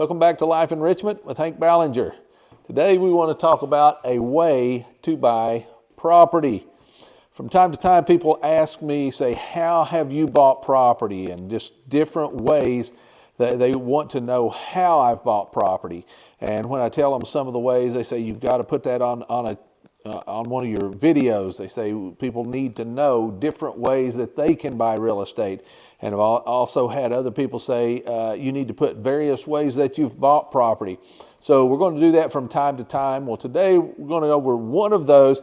Welcome back to Life Enrichment with Hank Ballinger. Today we want to talk about a way to buy property. From time to time people ask me, say, how have you bought property? And just different ways that they want to know how I've bought property. And when I tell them some of the ways, they say, you've got to put that on one of your videos. They say people need to know different ways that they can buy real estate. And I've also had other people say you need to put various ways that you've bought property. So we're going to do that from time to time. Well, today we're going to go over one of those.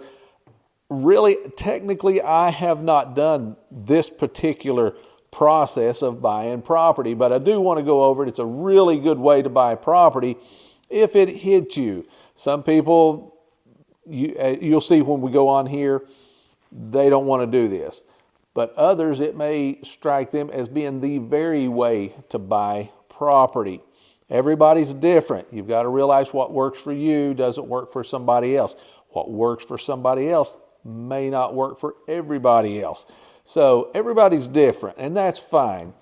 Really, technically, I have not done this particular process of buying property, but I do want to go over it. It's a really good way to buy property if it hits you. Some people, you'll see when we go on here, they don't want to do this. But others, it may strike them as being the very way to buy property. Everybody's different. You've got to realize what works for you doesn't work for somebody else. What works for somebody else may not work for everybody else. So everybody's different, and that's fine.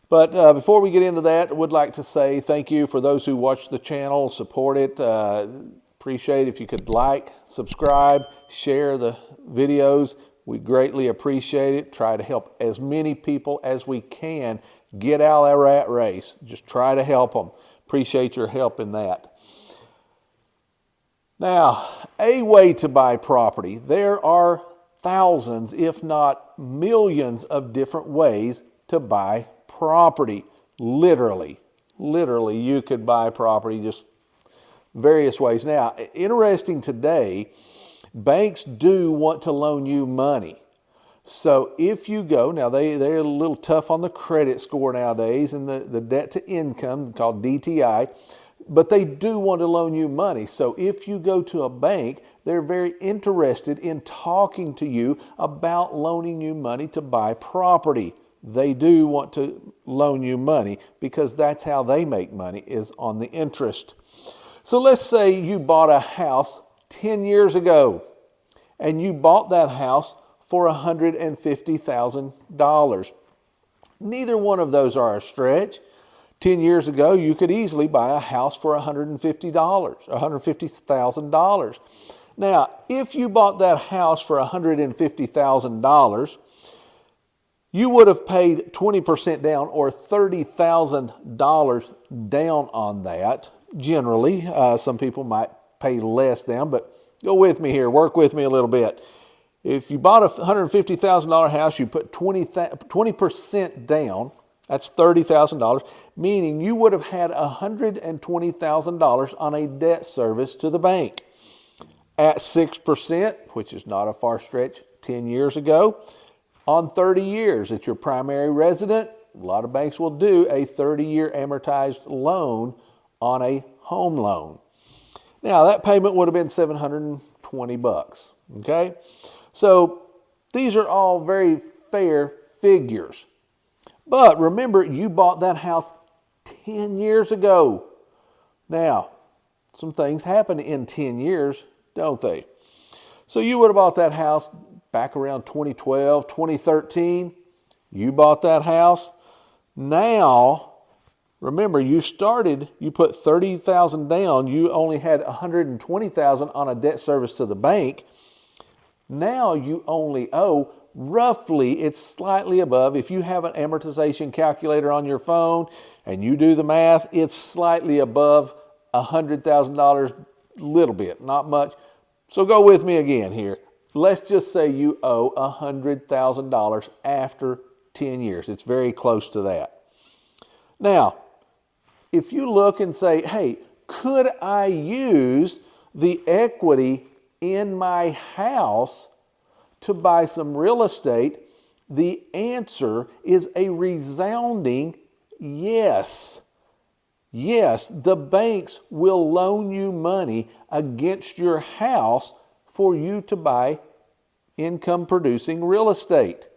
But before we get into that, I would like to say thank you for those who watch the channel, support it. Appreciate if you could like, subscribe, share the videos. We greatly appreciate it. Try to help as many people as we can get out of that rat race. Just try to help them. Appreciate your help in that. Now, a way to buy property. There are thousands, if not millions, of different ways to buy property. Literally, you could buy property just various ways. Now, interesting today, banks do want to loan you money. So if you go, now they're a little tough on the credit score nowadays and the debt to income called DTI, but they do want to loan you money. So if you go to a bank, they're very interested in talking to you about loaning you money to buy property. They do want to loan you money because that's how they make money, is on the interest. So let's say you bought a house 10 years ago and you bought that house for $150,000. Neither one of those are a stretch. 10 years ago, you could easily buy a house for $150,000. Now, if you bought that house for $150,000, you would have paid 20% down or $30,000 down on that. Generally, some people might pay less down, but go with me here, work with me a little bit. If you bought a $150,000 house, you put 20% down, that's $30,000, meaning you would have had $120,000 on a debt service to the bank. At 6%, which is not a far stretch 10 years ago, on 30 years at your primary resident, a lot of banks will do a 30-year amortized loan on a home loan. Now, that payment would have been $720, okay? So these are all very fair figures. But remember, you bought that house 10 years ago. Now, some things happen in 10 years, don't they? So you would have bought that house back around 2012, 2013. You bought that house. Now, remember, you put $30,000 down. You only had $120,000 on a debt service to the bank. Now you only owe, roughly, it's slightly above. If you have an amortization calculator on your phone and you do the math, it's slightly above $100,000, little bit, not much. So go with me again here. Let's just say you owe $100,000 after 10 years. It's very close to that. Now, if you look and say, hey, could I use the equity in my house to buy some real estate? The answer is a resounding yes. Yes, the banks will loan you money against your house for you to buy income-producing real estate.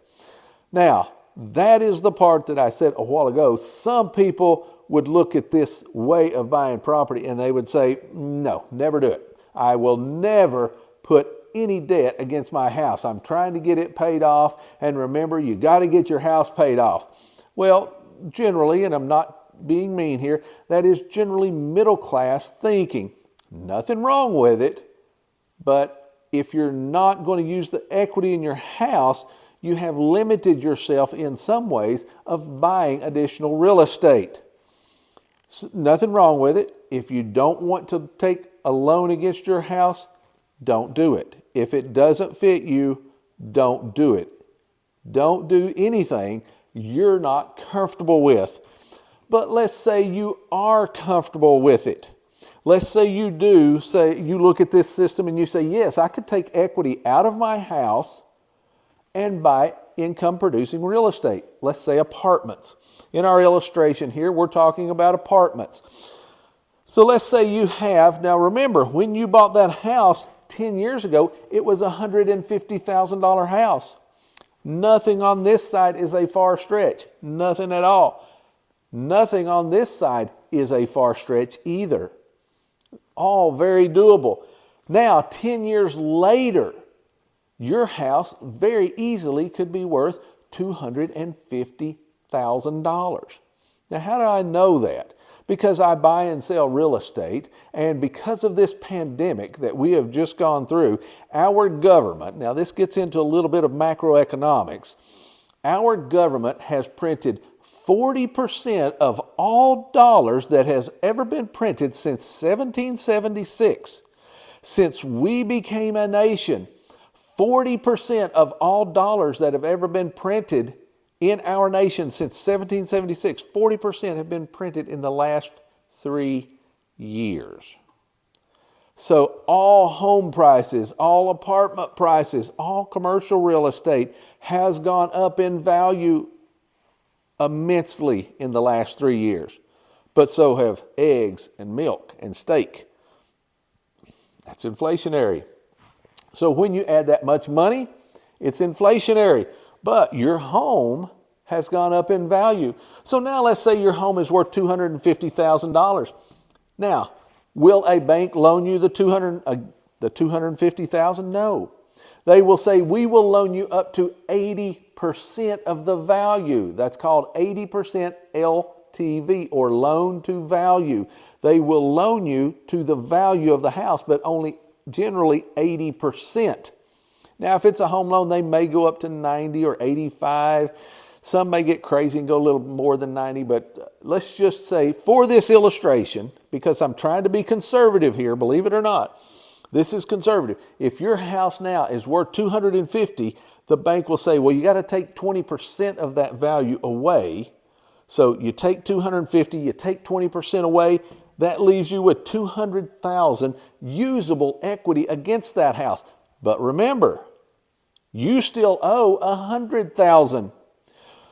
Now, that is the part that I said a while ago. Some people would look at this way of buying property and they would say, no, never do it. I will never put any debt against my house. I'm trying to get it paid off. And remember, you got to get your house paid off. Well, generally, and I'm not being mean here. That is generally middle class thinking. Nothing wrong with it, but if you're not going to use the equity in your house, you have limited yourself in some ways of buying additional real estate. Nothing wrong with it. If you don't want to take a loan against your house, don't do it. If it doesn't fit you, don't do it. Don't do anything you're not comfortable with. But let's say you are comfortable with it. Let's say you do, say you look at this system and you say, yes, I could take equity out of my house and buy income producing real estate. Let's say apartments. In our illustration here, we're talking about apartments. So let's say you have, now remember, when you bought that house 10 years ago, it was a $150,000 house. Nothing on this side is a far stretch. Nothing at all. Nothing on this side is a far stretch either. All very doable. Now, 10 years later, your house very easily could be worth $250,000. Now, how do I know that? Because I buy and sell real estate, and because of this pandemic that we have just gone through, our government, now this gets into a little bit of macroeconomics, our government has printed 40% of all dollars that has ever been printed since 1776. Since we became a nation, 40% of all dollars that have ever been printed in our nation since 1776, 40% have been printed in the last 3 years. So all home prices, all apartment prices, all commercial real estate has gone up in value immensely in the last 3 years. But so have eggs and milk and steak. That's inflationary. So when you add that much money, it's inflationary. But your home has gone up in value. So now let's say your home is worth $250,000. Now, will a bank loan you the $250,000? No. They will say, we will loan you up to 80% of the value. That's called 80% LTV, or loan to value. They will loan you to the value of the house, but only generally 80%. Now, if it's a home loan, they may go up to 90 or 85. Some may get crazy and go a little more than 90, but let's just say for this illustration, because I'm trying to be conservative here, believe it or not, this is conservative. If your house now is worth $250,000, the bank will say, well, you got to take 20% of that value away. So you take $250,000, you take 20% away, that leaves you with $200,000 usable equity against that house. But remember, you still owe $100,000.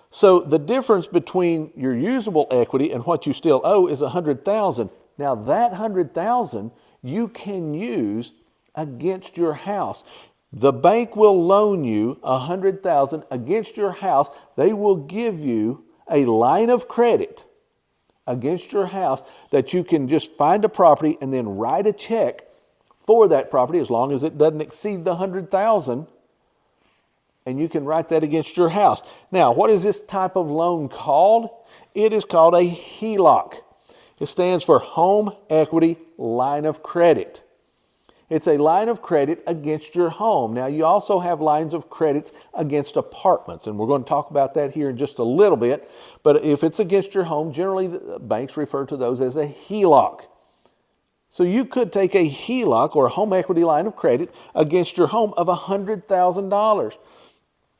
So the difference between your usable equity and what you still owe is $100,000. Now that $100,000 you can use against your house. The bank will loan you $100,000 against your house. They will give you a line of credit against your house that you can just find a property and then write a check for that property as long as it doesn't exceed the $100,000, and you can write that against your house. Now, what is this type of loan called? It is called a HELOC. It stands for Home Equity Line of Credit. It's a line of credit against your home. Now, you also have lines of credits against apartments, and we're going to talk about that here in just a little bit. But if it's against your home, generally the banks refer to those as a HELOC. So you could take a HELOC, or a home equity line of credit, against your home of $100,000.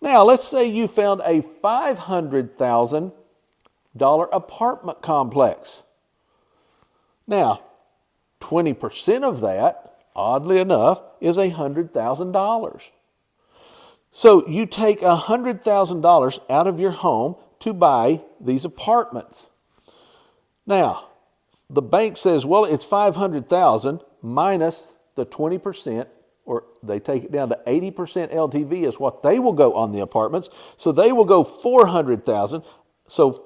Now, let's say you found a $500,000 apartment complex. Now, 20% of that, oddly enough, is $100,000. So you take $100,000 out of your home to buy these apartments. Now, the bank says, well, it's $500,000 minus the 20%, or they take it down to 80% LTV is what they will go on the apartments. So they will go $400,000. So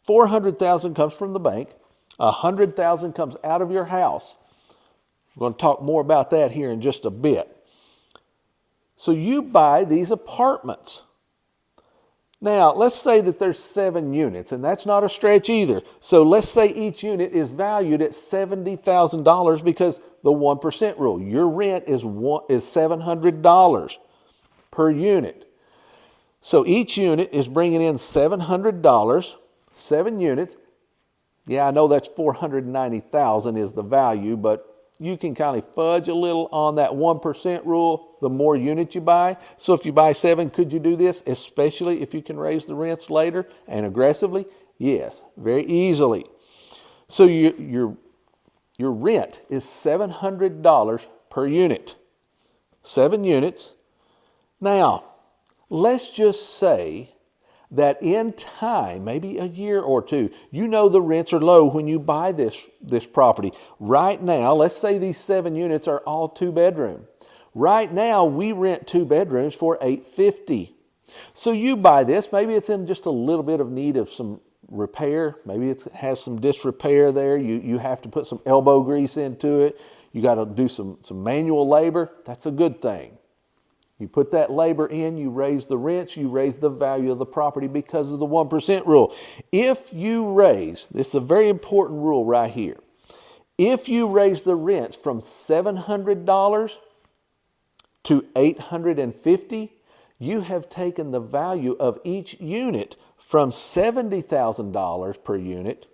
$400,000 comes from the bank. $100,000 comes out of your house. We're going to talk more about that here in just a bit. So you buy these apartments. Now, let's say that there's 7 units, and that's not a stretch either. So let's say each unit is valued at $70,000 because the 1% rule. Your rent is $700 per unit. So each unit is bringing in $700, 7 units. Yeah, I know that's $490,000 is the value, but you can kind of fudge a little on that 1% rule the more units you buy. So if you buy 7, could you do this? Especially if you can raise the rents later and aggressively? Yes, very easily. So your rent is $700 per unit. 7 units. Now, let's just say that in time, maybe a year or two, you know the rents are low when you buy this property. Right now, let's say these 7 units are all 2-bedroom. Right now, we rent 2 bedrooms for $850. So you buy this, maybe it's in just a little bit of need of some repair. Maybe it has some disrepair there. You have to put some elbow grease into it. You got to do some manual labor. That's a good thing. You put that labor in, you raise the rents, you raise the value of the property because of the 1% rule. If you raise, this is a very important rule right here. If you raise the rents from $700 to $850, you have taken the value of each unit from $70,000 per unit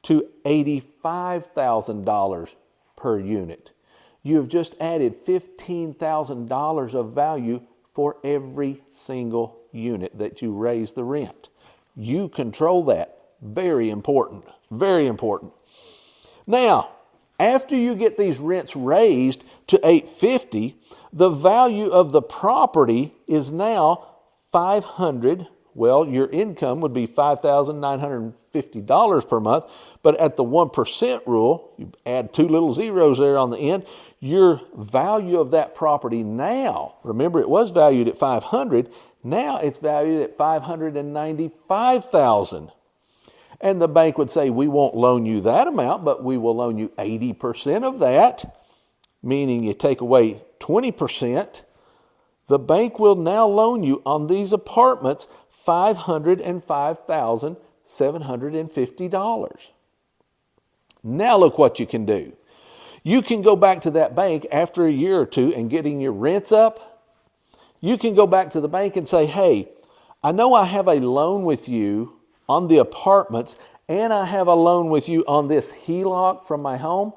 to $85,000 per unit. You have just added $15,000 of value for every single unit that you raise the rent. You control that. Very important. Very important. Now, after you get these rents raised to $850, the value of the property is now $500. Well, your income would be $5,950 per month, but at the 1% rule, you add 2 little zeros there on the end, your value of that property now, remember it was valued at $500, now it's valued at $595,000. And the bank would say, we won't loan you that amount, but we will loan you 80% of that, meaning you take away 20%. The bank will now loan you on these apartments $505,750. Now look what you can do. You can go back to that bank after a year or two and getting your rents up. You can go back to the bank and say, hey, I know I have a loan with you on the apartments and I have a loan with you on this HELOC from my home.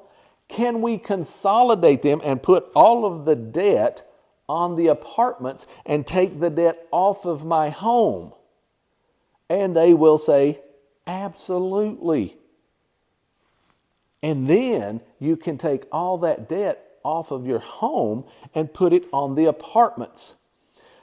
Can we consolidate them and put all of the debt on the apartments and take the debt off of my home? And they will say, absolutely. And then you can take all that debt off of your home and put it on the apartments.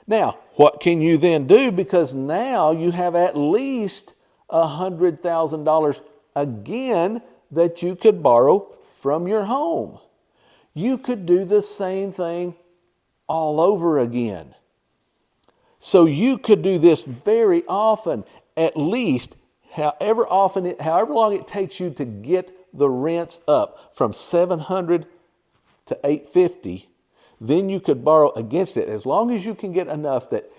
Now, what can you then do? Because now you have at least $100,000 again that you could borrow from your home. You could do the same thing all over again. So you could do this very often, at least however long it takes you to get the rents up from $700 to $850, then you could borrow against it. As long as you can get enough that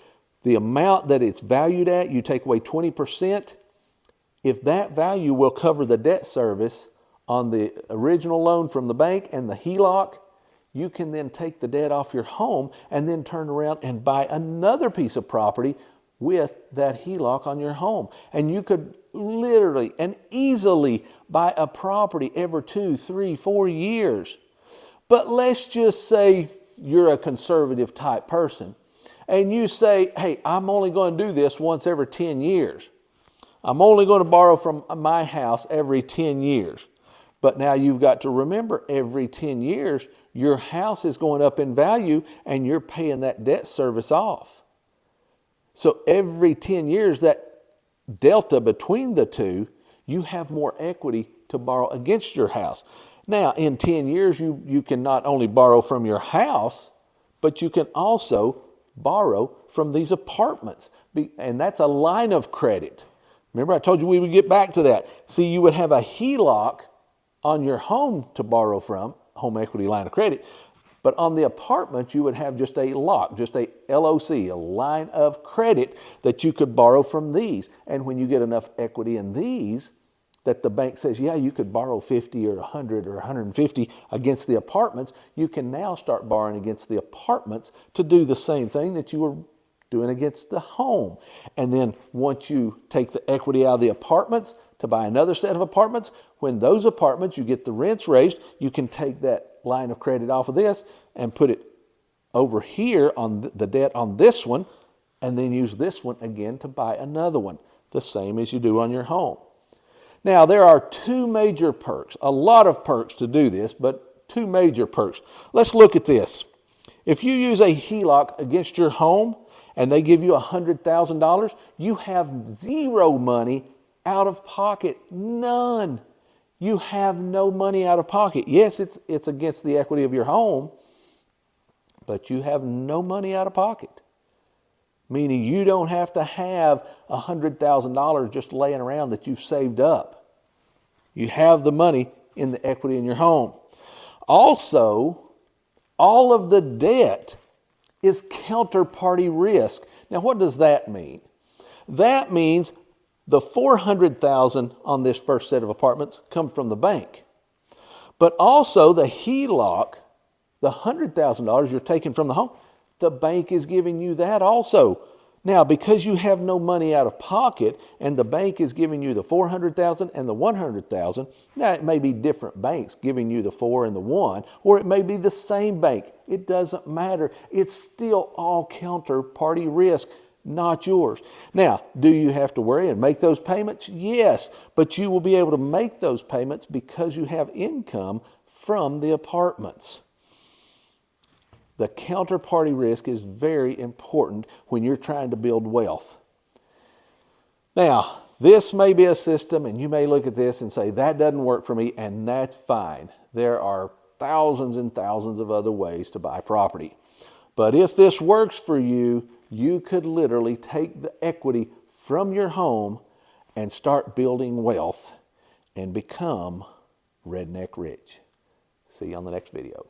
the amount that it's valued at, you take away 20%, if that value will cover the debt service on the original loan from the bank and the HELOC, you can then take the debt off your home and then turn around and buy another piece of property with that HELOC on your home. And you could literally and easily buy a property every 2, 3, 4 years. But let's just say you're a conservative type person and you say, hey, I'm only going to do this once every 10 years. I'm only going to borrow from my house every 10 years. But now you've got to remember, every 10 years, your house is going up in value and you're paying that debt service off. So every 10 years, that delta between the two, you have more equity to borrow against your house. Now, in 10 years, you can not only borrow from your house, but you can also borrow from these apartments. And that's a line of credit. Remember, I told you we would get back to that. See, you would have a HELOC on your home to borrow from, home equity line of credit. But on the apartments, you would have just a LOC, just a LOC, a line of credit that you could borrow from these. And when you get enough equity in these, that the bank says, yeah, you could borrow 50 or 100 or 150 against the apartments, you can now start borrowing against the apartments to do the same thing that you were doing against the home. And then once you take the equity out of the apartments to buy another set of apartments, when those apartments, you get the rents raised, you can take that line of credit off of this and put it over here on the debt on this one, and then use this one again to buy another one, the same as you do on your home. Now, there are two major perks, a lot of perks to do this, but two major perks. Let's look at this. If you use a HELOC against your home and they give you $100,000, you have zero money out of pocket, none. You have no money out of pocket. Yes, it's against the equity of your home, but you have no money out of pocket. Meaning you don't have to have $100,000 just laying around that you've saved up. You have the money in the equity in your home. Also, all of the debt is counterparty risk. Now, what does that mean? That means the $400,000 on this first set of apartments come from the bank. But also the HELOC, the $100,000 you're taking from the home, the bank is giving you that also. Now, because you have no money out of pocket and the bank is giving you the $400,000 and the $100,000, now it may be different banks giving you the 4 and the 1, or it may be the same bank. It doesn't matter. It's still all counterparty risk, not yours. Now, do you have to worry and make those payments? Yes, but you will be able to make those payments because you have income from the apartments. The counterparty risk is very important when you're trying to build wealth. Now, this may be a system, and you may look at this and say, that doesn't work for me, and that's fine. There are thousands and thousands of other ways to buy property. But if this works for you, you could literally take the equity from your home and start building wealth and become redneck rich. See you on the next video.